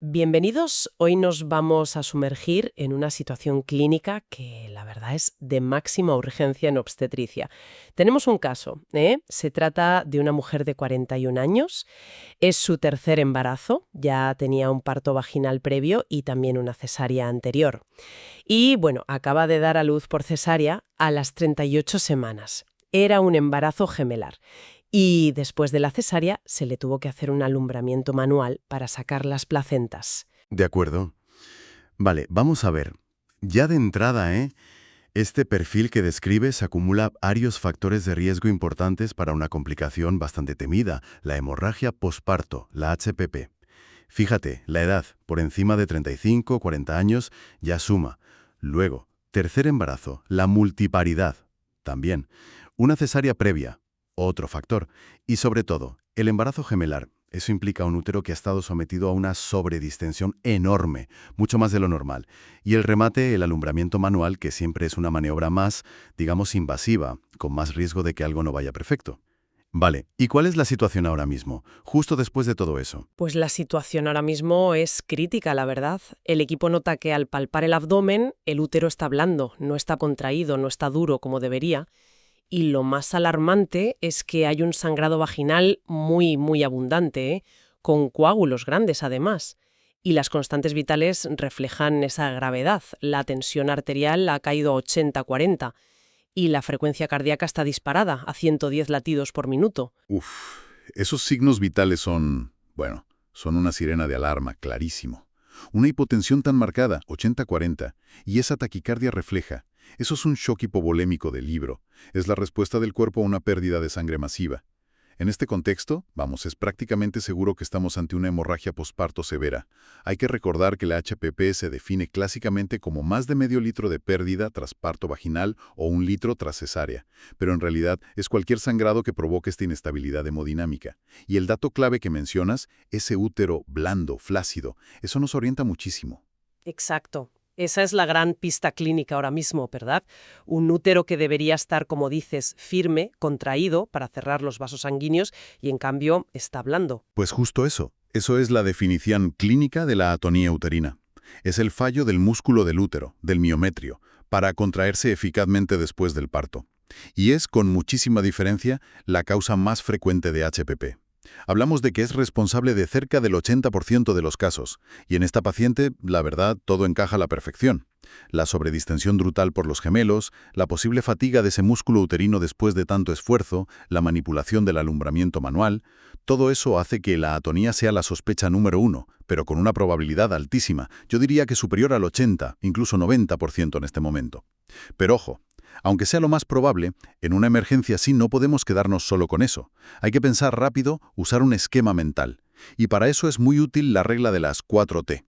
Bienvenidos. Hoy nos vamos a sumergir en una situación clínica que la verdad es de máxima urgencia en obstetricia. Tenemos un caso, ¿eh? Se trata de una mujer de 41 años, es su tercer embarazo, ya tenía un parto vaginal previo y también una cesárea anterior. Y bueno, acaba de dar a luz por cesárea a las 38 semanas. Era un embarazo gemelar. Y después de la cesárea se le tuvo que hacer un alumbramiento manual para sacar las placentas. De acuerdo. Vale, vamos a ver. Ya de entrada, este perfil que describes acumula varios factores de riesgo importantes para una complicación bastante temida, la hemorragia posparto, la HPP. Fíjate, la edad, por encima de 35, 40 años, ya suma. Luego, tercer embarazo, la multiparidad, también. Una cesárea previa, otro factor. Y sobre todo, el embarazo gemelar. Eso implica un útero que ha estado sometido a una sobredistensión enorme, mucho más de lo normal. Y el remate, el alumbramiento manual, que siempre es una maniobra más, digamos, invasiva, con más riesgo de que algo no vaya perfecto. Vale, ¿y cuál es la situación ahora mismo, justo después de todo eso? Pues la situación ahora mismo es crítica, la verdad. El equipo nota que al palpar el abdomen, el útero está blando, no está contraído, no está duro como debería. Y lo más alarmante es que hay un sangrado vaginal muy abundante, ¿eh? Con coágulos grandes además. Y las constantes vitales reflejan esa gravedad. La tensión arterial ha caído a 80-40 y la frecuencia cardíaca está disparada a 110 latidos por minuto. Uf, esos signos vitales son, bueno, son una sirena de alarma, clarísimo. Una hipotensión tan marcada, 80-40, y esa taquicardia refleja. Eso es un shock hipovolémico del libro. Es la respuesta del cuerpo a una pérdida de sangre masiva. En este contexto, vamos, es prácticamente seguro que estamos ante una hemorragia posparto severa. Hay que recordar que la HPP se define clásicamente como más de medio litro de pérdida tras parto vaginal o 1 litro tras cesárea, pero en realidad es cualquier sangrado que provoque esta inestabilidad hemodinámica. Y el dato clave que mencionas, ese útero blando, flácido, eso nos orienta muchísimo. Exacto. Esa es la gran pista clínica ahora mismo, ¿verdad? Un útero que debería estar, como dices, firme, contraído para cerrar los vasos sanguíneos y en cambio está blando. Pues justo eso. Eso es la definición clínica de la atonía uterina. Es el fallo del músculo del útero, del miometrio, para contraerse eficazmente después del parto. Y es, con muchísima diferencia, la causa más frecuente de HPP. Hablamos de que es responsable de cerca del 80% de los casos, y en esta paciente, la verdad, todo encaja a la perfección. La sobredistensión brutal por los gemelos, la posible fatiga de ese músculo uterino después de tanto esfuerzo, la manipulación del alumbramiento manual, todo eso hace que la atonía sea la sospecha número 1, pero con una probabilidad altísima, yo diría que superior al 80, incluso 90% en este momento. Pero ojo, aunque sea lo más probable, en una emergencia así no podemos quedarnos solo con eso. Hay que pensar rápido, usar un esquema mental. Y para eso es muy útil la regla de las 4T.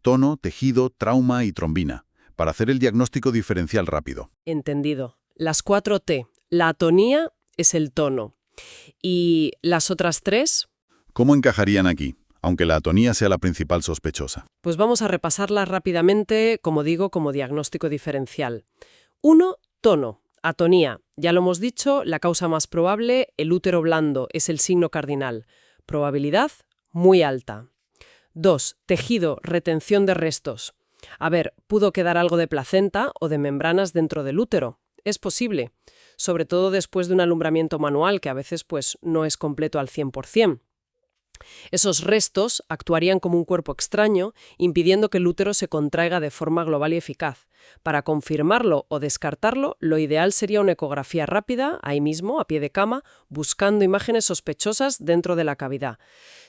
Tono, tejido, trauma y trombina, para hacer el diagnóstico diferencial rápido. Entendido. Las 4T. La atonía es el tono. ¿Y las otras tres? ¿Cómo encajarían aquí, aunque la atonía sea la principal sospechosa? Pues vamos a repasarlas rápidamente, como digo, como diagnóstico diferencial. 1. Tono. Atonía. Ya lo hemos dicho, la causa más probable, el útero blando, es el signo cardinal. Probabilidad muy alta. 2. Tejido, retención de restos. A ver, pudo quedar algo de placenta o de membranas dentro del útero. Es posible, sobre todo después de un alumbramiento manual que a veces pues no es completo al 100%. Esos restos actuarían como un cuerpo extraño, impidiendo que el útero se contraiga de forma global y eficaz. Para confirmarlo o descartarlo, lo ideal sería una ecografía rápida, ahí mismo, a pie de cama, buscando imágenes sospechosas dentro de la cavidad.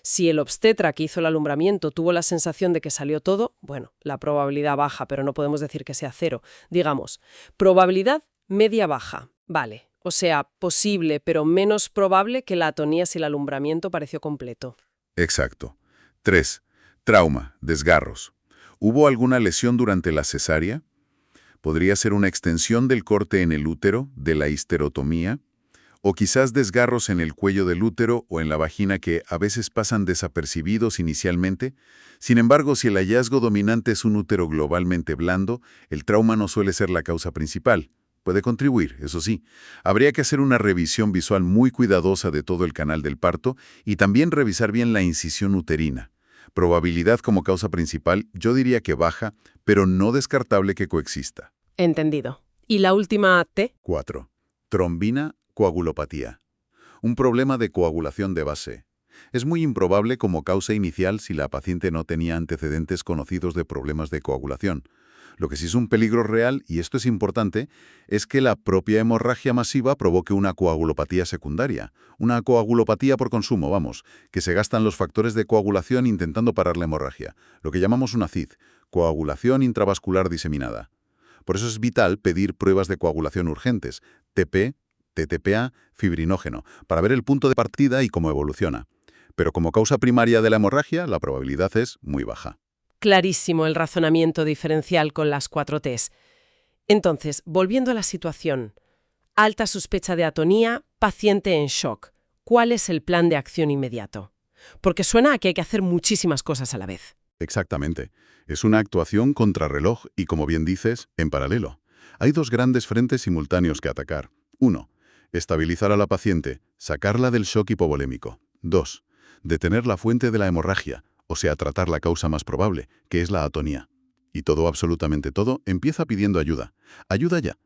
Si el obstetra que hizo el alumbramiento tuvo la sensación de que salió todo, bueno, la probabilidad baja, pero no podemos decir que sea cero. Digamos, probabilidad media-baja. Vale. O sea, posible, pero menos probable que la atonía si el alumbramiento pareció completo. Exacto. 3. Trauma, desgarros. ¿Hubo alguna lesión durante la cesárea? ¿Podría ser una extensión del corte en el útero, de la histerotomía? ¿O quizás desgarros en el cuello del útero o en la vagina que a veces pasan desapercibidos inicialmente? Sin embargo, si el hallazgo dominante es un útero globalmente blando, el trauma no suele ser la causa principal. Puede contribuir, eso sí. Habría que hacer una revisión visual muy cuidadosa de todo el canal del parto y también revisar bien la incisión uterina. Probabilidad como causa principal, yo diría que baja, pero no descartable que coexista. Entendido. ¿Y la última T? 4. Trombina, coagulopatía. Un problema de coagulación de base. Es muy improbable como causa inicial si la paciente no tenía antecedentes conocidos de problemas de coagulación. Lo que sí es un peligro real, y esto es importante, es que la propia hemorragia masiva provoque una coagulopatía secundaria. Una coagulopatía por consumo, vamos, que se gastan los factores de coagulación intentando parar la hemorragia, lo que llamamos una CID, coagulación intravascular diseminada. Por eso es vital pedir pruebas de coagulación urgentes, TP, TTPA, fibrinógeno, para ver el punto de partida y cómo evoluciona. Pero como causa primaria de la hemorragia, la probabilidad es muy baja. Clarísimo el razonamiento diferencial con las 4 Ts. Entonces, volviendo a la situación. Alta sospecha de atonía, paciente en shock. ¿Cuál es el plan de acción inmediato? Porque suena a que hay que hacer muchísimas cosas a la vez. Exactamente. Es una actuación contrarreloj y, como bien dices, en paralelo. Hay dos grandes frentes simultáneos que atacar. 1. Estabilizar a la paciente, sacarla del shock hipovolémico. 2. Detener la fuente de la hemorragia, o sea, tratar la causa más probable, que es la atonía. Y todo, absolutamente todo, empieza pidiendo ayuda. Ayuda ya.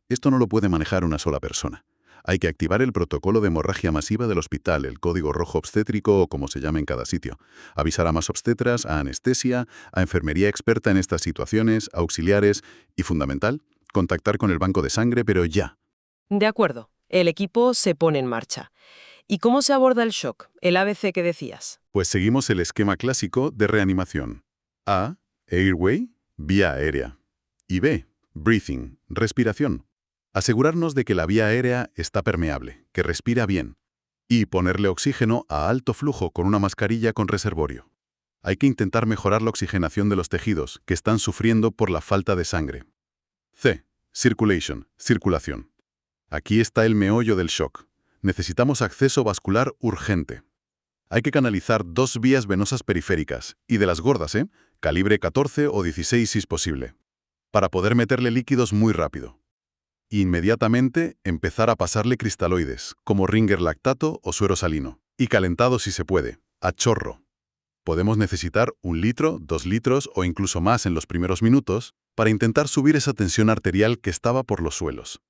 Esto no lo puede manejar una sola persona. Hay que activar el protocolo de hemorragia masiva del hospital, el código rojo obstétrico o como se llama en cada sitio. Avisar a más obstetras, a anestesia, a enfermería experta en estas situaciones, a auxiliares y, fundamental, contactar con el banco de sangre, pero ya. De acuerdo. El equipo se pone en marcha. ¿Y cómo se aborda el shock, el ABC que decías? Pues seguimos el esquema clásico de reanimación. A, airway, vía aérea. Y B, breathing, respiración. Asegurarnos de que la vía aérea está permeable, que respira bien. Y ponerle oxígeno a alto flujo con una mascarilla con reservorio. Hay que intentar mejorar la oxigenación de los tejidos, que están sufriendo por la falta de sangre. C, circulation, circulación. Aquí está el meollo del shock. Necesitamos acceso vascular urgente. Hay que canalizar 2 vías venosas periféricas, y de las gordas, calibre 14 o 16 si es posible, para poder meterle líquidos muy rápido. Inmediatamente empezar a pasarle cristaloides, como Ringer lactato o suero salino, y calentado si se puede, a chorro. Podemos necesitar 1 litro, 2 litros o incluso más en los primeros minutos para intentar subir esa tensión arterial que estaba por los suelos.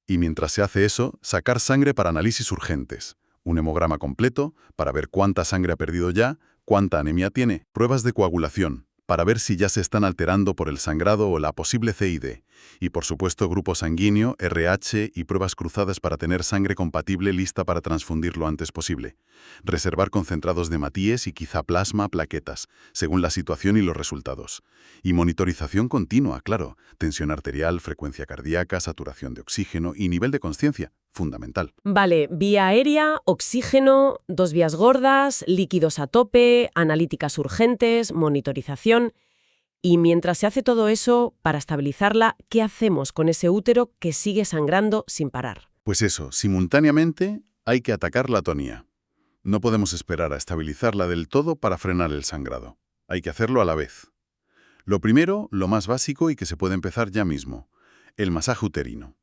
Y mientras se hace eso, sacar sangre para análisis urgentes. Un hemograma completo para ver cuánta sangre ha perdido ya, cuánta anemia tiene, pruebas de coagulación, para ver si ya se están alterando por el sangrado o la posible CID. Y por supuesto grupo sanguíneo, RH y pruebas cruzadas para tener sangre compatible lista para transfundir lo antes posible. Reservar concentrados de hematíes y quizá plasma, plaquetas, según la situación y los resultados. Y monitorización continua, claro. Tensión arterial, frecuencia cardíaca, saturación de oxígeno y nivel de consciencia. Fundamental. Vale, vía aérea, oxígeno, 2 vías gordas, líquidos a tope, analíticas urgentes, monitorización. Y mientras se hace todo eso, para estabilizarla, ¿qué hacemos con ese útero que sigue sangrando sin parar? Pues eso, simultáneamente hay que atacar la atonía. No podemos esperar a estabilizarla del todo para frenar el sangrado. Hay que hacerlo a la vez. Lo primero, lo más básico y que se puede empezar ya mismo, el masaje uterino.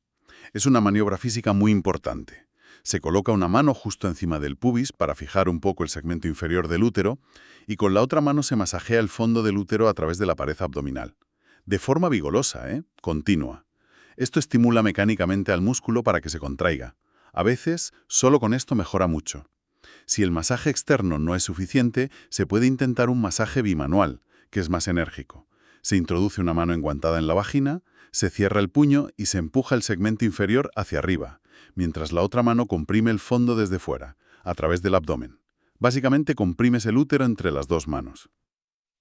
Es una maniobra física muy importante. Se coloca una mano justo encima del pubis para fijar un poco el segmento inferior del útero y con la otra mano se masajea el fondo del útero a través de la pared abdominal. De forma vigorosa, continua. Esto estimula mecánicamente al músculo para que se contraiga. A veces, solo con esto mejora mucho. Si el masaje externo no es suficiente, se puede intentar un masaje bimanual, que es más enérgico. Se introduce una mano enguantada en la vagina, se cierra el puño y se empuja el segmento inferior hacia arriba, mientras la otra mano comprime el fondo desde fuera, a través del abdomen. Básicamente comprimes el útero entre las 2 manos.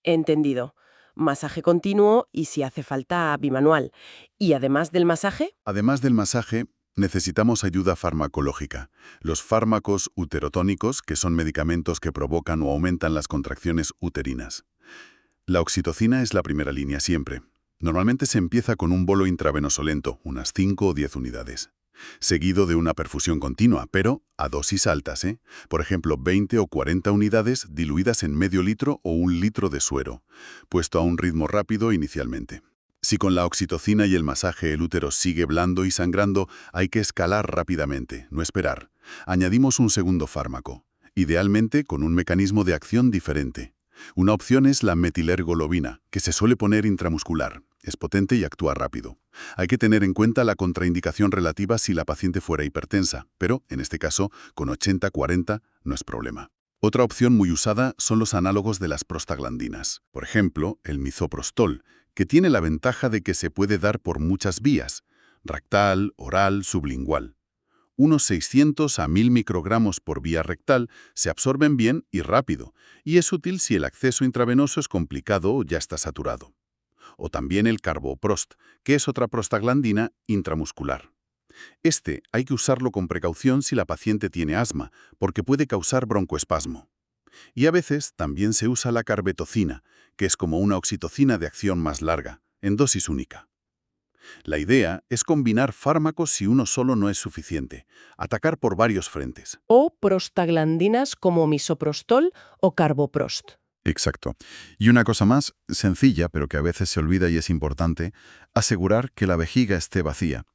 Entendido. Masaje continuo y, si hace falta, bimanual. ¿Y además del masaje? Además del masaje, necesitamos ayuda farmacológica. Los fármacos uterotónicos, que son medicamentos que provocan o aumentan las contracciones uterinas. La oxitocina es la primera línea siempre. Normalmente se empieza con un bolo intravenoso lento, unas 5 o 10 unidades. Seguido de una perfusión continua, pero a dosis altas, Por ejemplo, 20 o 40 unidades diluidas en medio litro o 1 litro de suero, puesto a un ritmo rápido inicialmente. Si con la oxitocina y el masaje el útero sigue blando y sangrando, hay que escalar rápidamente, no esperar. Añadimos un segundo fármaco, idealmente con un mecanismo de acción diferente. Una opción es la metilergolovina, que se suele poner intramuscular. Es potente y actúa rápido. Hay que tener en cuenta la contraindicación relativa si la paciente fuera hipertensa, pero, en este caso, con 80-40 no es problema. Otra opción muy usada son los análogos de las prostaglandinas. Por ejemplo, el misoprostol, que tiene la ventaja de que se puede dar por muchas vías: rectal, oral, sublingual. Unos 600 a 1000 microgramos por vía rectal se absorben bien y rápido, y es útil si el acceso intravenoso es complicado o ya está saturado. O también el carboprost, que es otra prostaglandina intramuscular. Este hay que usarlo con precaución si la paciente tiene asma, porque puede causar broncoespasmo. Y a veces también se usa la carbetocina, que es como una oxitocina de acción más larga, en dosis única. La idea es combinar fármacos si uno solo no es suficiente, atacar por varios frentes. O prostaglandinas como misoprostol o carboprost. Exacto. Y una cosa más, sencilla, pero que a veces se olvida y es importante, asegurar que la vejiga esté vacía.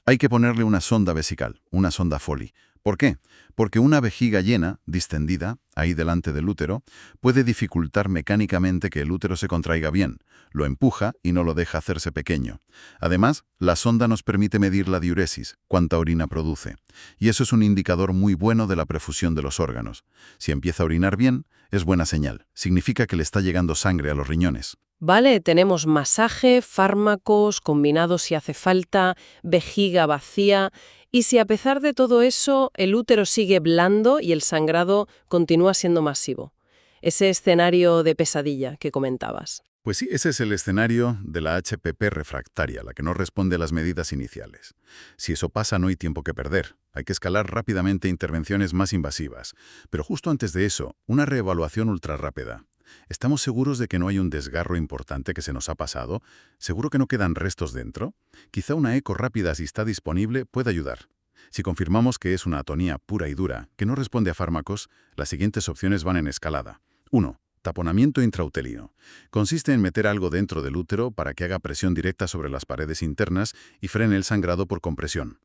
Hay que ponerle una sonda vesical, una sonda Foley. ¿Por qué? Porque una vejiga llena, distendida, ahí delante del útero, puede dificultar mecánicamente que el útero se contraiga bien, lo empuja y no lo deja hacerse pequeño. Además, la sonda nos permite medir la diuresis, cuánta orina produce, y eso es un indicador muy bueno de la perfusión de los órganos. Si empieza a orinar bien, es buena señal, significa que le está llegando sangre a los riñones. Vale, tenemos masaje, fármacos, combinados si hace falta, vejiga vacía. Y si a pesar de todo eso el útero sigue blando y el sangrado continúa siendo masivo. Ese escenario de pesadilla que comentabas. Pues sí, ese es el escenario de la HPP refractaria, la que no responde a las medidas iniciales. Si eso pasa, no hay tiempo que perder. Hay que escalar rápidamente intervenciones más invasivas. Pero justo antes de eso, una reevaluación ultrarrápida. ¿Estamos seguros de que no hay un desgarro importante que se nos ha pasado? ¿Seguro que no quedan restos dentro? Quizá una eco rápida, si está disponible, puede ayudar. Si confirmamos que es una atonía pura y dura, que no responde a fármacos, las siguientes opciones van en escalada. 1. Taponamiento intrauterino. Consiste en meter algo dentro del útero para que haga presión directa sobre las paredes internas y frene el sangrado por compresión.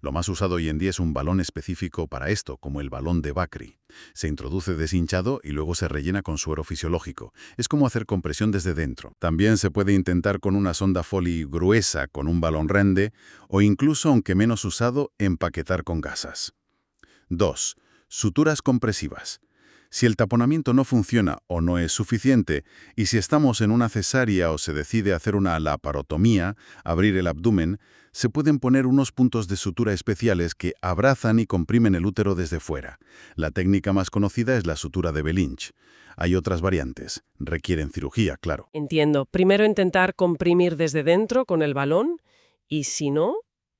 Lo más usado hoy en día es un balón específico para esto, como el balón de Bakri. Se introduce deshinchado y luego se rellena con suero fisiológico. Es como hacer compresión desde dentro. También se puede intentar con una sonda Foley gruesa con un balón Rende o incluso, aunque menos usado, empaquetar con gasas. 2. Suturas compresivas. Si el taponamiento no funciona o no es suficiente, y si estamos en una cesárea o se decide hacer una laparotomía, abrir el abdomen, se pueden poner unos puntos de sutura especiales que abrazan y comprimen el útero desde fuera. La técnica más conocida es la sutura de Belinch. Hay otras variantes. Requieren cirugía, claro. Entiendo. Primero intentar comprimir desde dentro con el balón y si no,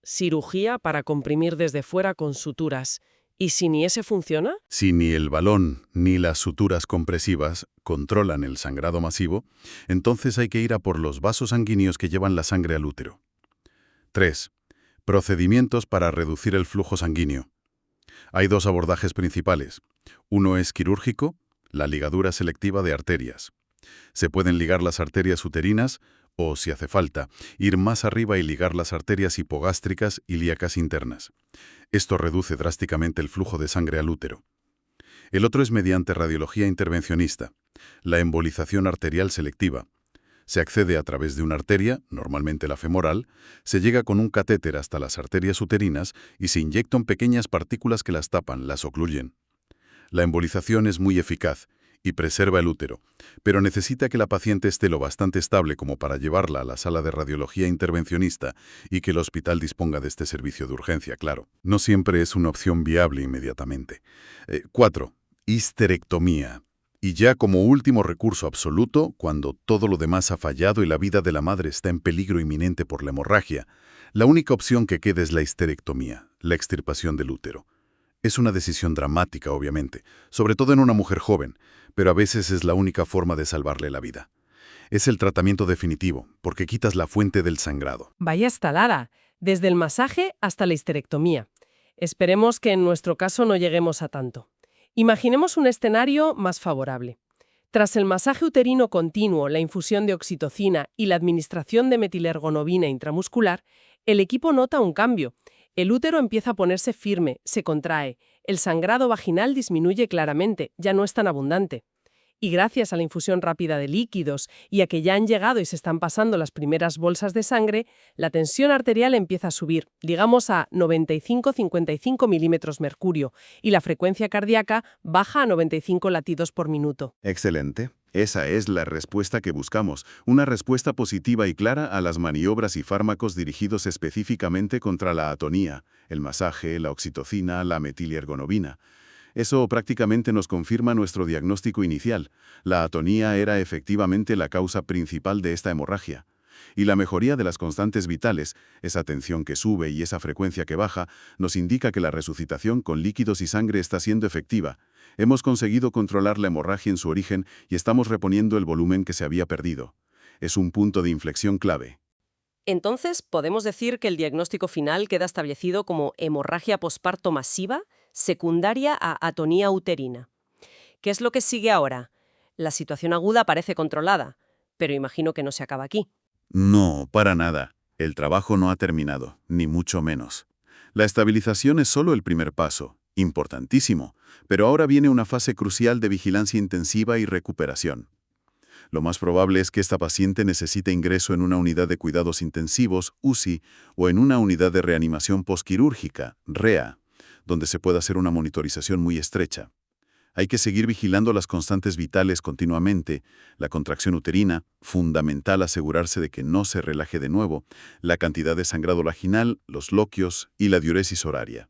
cirugía para comprimir desde fuera con suturas. ¿Y si ni ese funciona? Si ni el balón ni las suturas compresivas controlan el sangrado masivo, entonces hay que ir a por los vasos sanguíneos que llevan la sangre al útero. 3. Procedimientos para reducir el flujo sanguíneo. Hay dos abordajes principales. Uno es quirúrgico, la ligadura selectiva de arterias. Se pueden ligar las arterias uterinas o, si hace falta, ir más arriba y ligar las arterias hipogástricas ilíacas internas. Esto reduce drásticamente el flujo de sangre al útero. El otro es mediante radiología intervencionista, la embolización arterial selectiva. Se accede a través de una arteria, normalmente la femoral, se llega con un catéter hasta las arterias uterinas y se inyectan pequeñas partículas que las tapan, las ocluyen. La embolización es muy eficaz y preserva el útero, pero necesita que la paciente esté lo bastante estable como para llevarla a la sala de radiología intervencionista y que el hospital disponga de este servicio de urgencia, claro. No siempre es una opción viable inmediatamente. 4. Histerectomía. Y ya como último recurso absoluto, cuando todo lo demás ha fallado y la vida de la madre está en peligro inminente por la hemorragia, la única opción que queda es la histerectomía, la extirpación del útero. Es una decisión dramática, obviamente, sobre todo en una mujer joven, pero a veces es la única forma de salvarle la vida. Es el tratamiento definitivo, porque quitas la fuente del sangrado. Vaya estalada, desde el masaje hasta la histerectomía. Esperemos que en nuestro caso no lleguemos a tanto. Imaginemos un escenario más favorable. Tras el masaje uterino continuo, la infusión de oxitocina y la administración de metilergonovina intramuscular, el equipo nota un cambio. El útero empieza a ponerse firme, se contrae, el sangrado vaginal disminuye claramente, ya no es tan abundante. Y gracias a la infusión rápida de líquidos y a que ya han llegado y se están pasando las primeras bolsas de sangre, la tensión arterial empieza a subir, digamos a 95-55 milímetros mercurio, y la frecuencia cardíaca baja a 95 latidos por minuto. Excelente. Esa es la respuesta que buscamos, una respuesta positiva y clara a las maniobras y fármacos dirigidos específicamente contra la atonía, el masaje, la oxitocina, la metiliergonovina. Eso prácticamente nos confirma nuestro diagnóstico inicial. La atonía era efectivamente la causa principal de esta hemorragia. Y la mejoría de las constantes vitales, esa tensión que sube y esa frecuencia que baja, nos indica que la resucitación con líquidos y sangre está siendo efectiva. Hemos conseguido controlar la hemorragia en su origen y estamos reponiendo el volumen que se había perdido. Es un punto de inflexión clave. Entonces, ¿podemos decir que el diagnóstico final queda establecido como hemorragia posparto masiva, secundaria a atonía uterina? ¿Qué es lo que sigue ahora? La situación aguda parece controlada, pero imagino que no se acaba aquí. No, para nada. El trabajo no ha terminado, ni mucho menos. La estabilización es solo el primer paso, importantísimo, pero ahora viene una fase crucial de vigilancia intensiva y recuperación. Lo más probable es que esta paciente necesite ingreso en una unidad de cuidados intensivos, UCI, o en una unidad de reanimación posquirúrgica, REA, donde se pueda hacer una monitorización muy estrecha. Hay que seguir vigilando las constantes vitales continuamente, la contracción uterina, fundamental asegurarse de que no se relaje de nuevo, la cantidad de sangrado vaginal, los loquios y la diuresis horaria.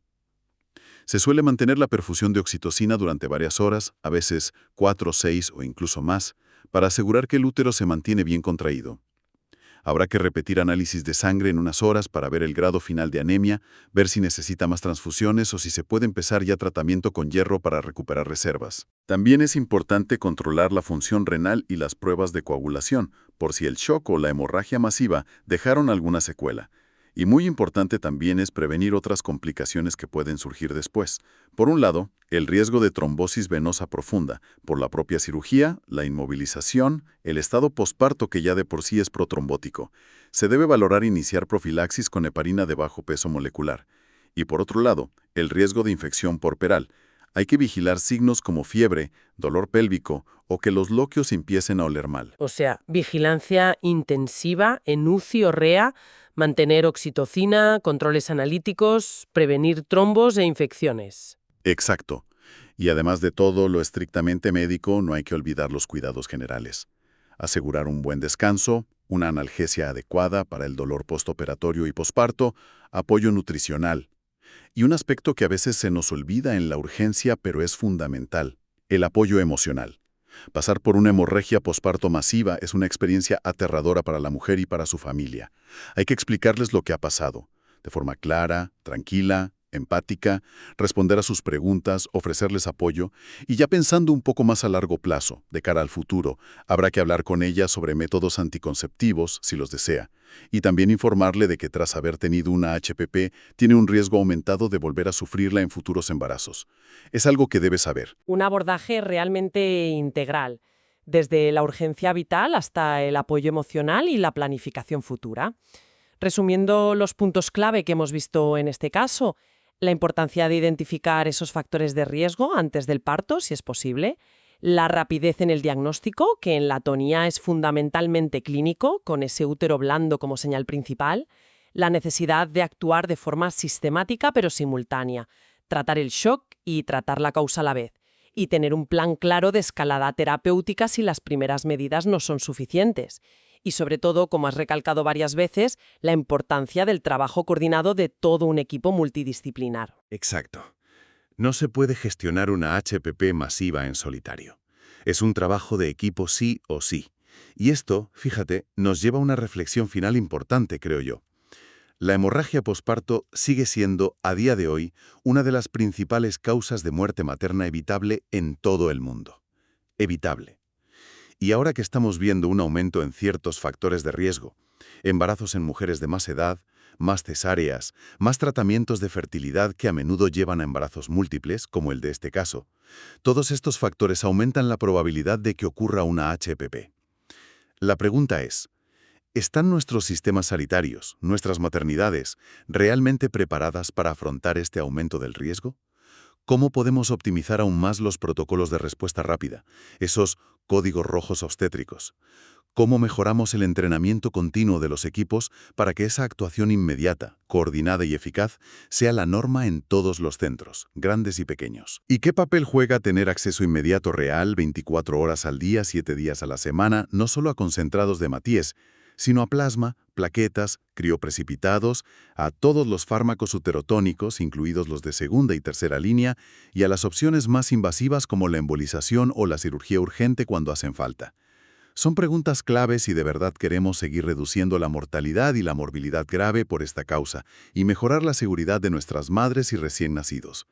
Se suele mantener la perfusión de oxitocina durante varias horas, a veces 4, 6 o incluso más, para asegurar que el útero se mantiene bien contraído. Habrá que repetir análisis de sangre en unas horas para ver el grado final de anemia, ver si necesita más transfusiones o si se puede empezar ya tratamiento con hierro para recuperar reservas. También es importante controlar la función renal y las pruebas de coagulación, por si el shock o la hemorragia masiva dejaron alguna secuela. Y muy importante también es prevenir otras complicaciones que pueden surgir después. Por un lado, el riesgo de trombosis venosa profunda, por la propia cirugía, la inmovilización, el estado posparto que ya de por sí es protrombótico. Se debe valorar iniciar profilaxis con heparina de bajo peso molecular. Y por otro lado, el riesgo de infección porperal. Hay que vigilar signos como fiebre, dolor pélvico o que los loquios empiecen a oler mal. O sea, vigilancia intensiva en UCI o REA, mantener oxitocina, controles analíticos, prevenir trombos e infecciones. Exacto. Y además de todo lo estrictamente médico, no hay que olvidar los cuidados generales. Asegurar un buen descanso, una analgesia adecuada para el dolor postoperatorio y posparto, apoyo nutricional. Y un aspecto que a veces se nos olvida en la urgencia, pero es fundamental, el apoyo emocional. Pasar por una hemorragia posparto masiva es una experiencia aterradora para la mujer y para su familia. Hay que explicarles lo que ha pasado, de forma clara, tranquila, empática, responder a sus preguntas, ofrecerles apoyo, y ya pensando un poco más a largo plazo, de cara al futuro, habrá que hablar con ella sobre métodos anticonceptivos, si los desea, y también informarle de que tras haber tenido una HPP, tiene un riesgo aumentado de volver a sufrirla en futuros embarazos. Es algo que debe saber. Un abordaje realmente integral, desde la urgencia vital hasta el apoyo emocional y la planificación futura. Resumiendo los puntos clave que hemos visto en este caso, la importancia de identificar esos factores de riesgo antes del parto, si es posible, la rapidez en el diagnóstico, que en la atonía es fundamentalmente clínico, con ese útero blando como señal principal, la necesidad de actuar de forma sistemática pero simultánea, tratar el shock y tratar la causa a la vez, y tener un plan claro de escalada terapéutica si las primeras medidas no son suficientes. Y sobre todo, como has recalcado varias veces, la importancia del trabajo coordinado de todo un equipo multidisciplinar. Exacto. No se puede gestionar una HPP masiva en solitario. Es un trabajo de equipo sí o sí. Y esto, fíjate, nos lleva a una reflexión final importante, creo yo. La hemorragia posparto sigue siendo, a día de hoy, una de las principales causas de muerte materna evitable en todo el mundo. Evitable. Y ahora que estamos viendo un aumento en ciertos factores de riesgo, embarazos en mujeres de más edad, más cesáreas, más tratamientos de fertilidad que a menudo llevan a embarazos múltiples, como el de este caso, todos estos factores aumentan la probabilidad de que ocurra una HPP. La pregunta es, ¿están nuestros sistemas sanitarios, nuestras maternidades, realmente preparadas para afrontar este aumento del riesgo? ¿Cómo podemos optimizar aún más los protocolos de respuesta rápida, esos códigos rojos obstétricos. ¿Cómo mejoramos el entrenamiento continuo de los equipos para que esa actuación inmediata, coordinada y eficaz sea la norma en todos los centros, grandes y pequeños? ¿Y qué papel juega tener acceso inmediato real 24 horas al día, 7 días a la semana, no solo a concentrados de Matíes, sino a plasma, plaquetas, crioprecipitados, a todos los fármacos uterotónicos, incluidos los de segunda y tercera línea, y a las opciones más invasivas como la embolización o la cirugía urgente cuando hacen falta? Son preguntas claves si de verdad queremos seguir reduciendo la mortalidad y la morbilidad grave por esta causa y mejorar la seguridad de nuestras madres y recién nacidos.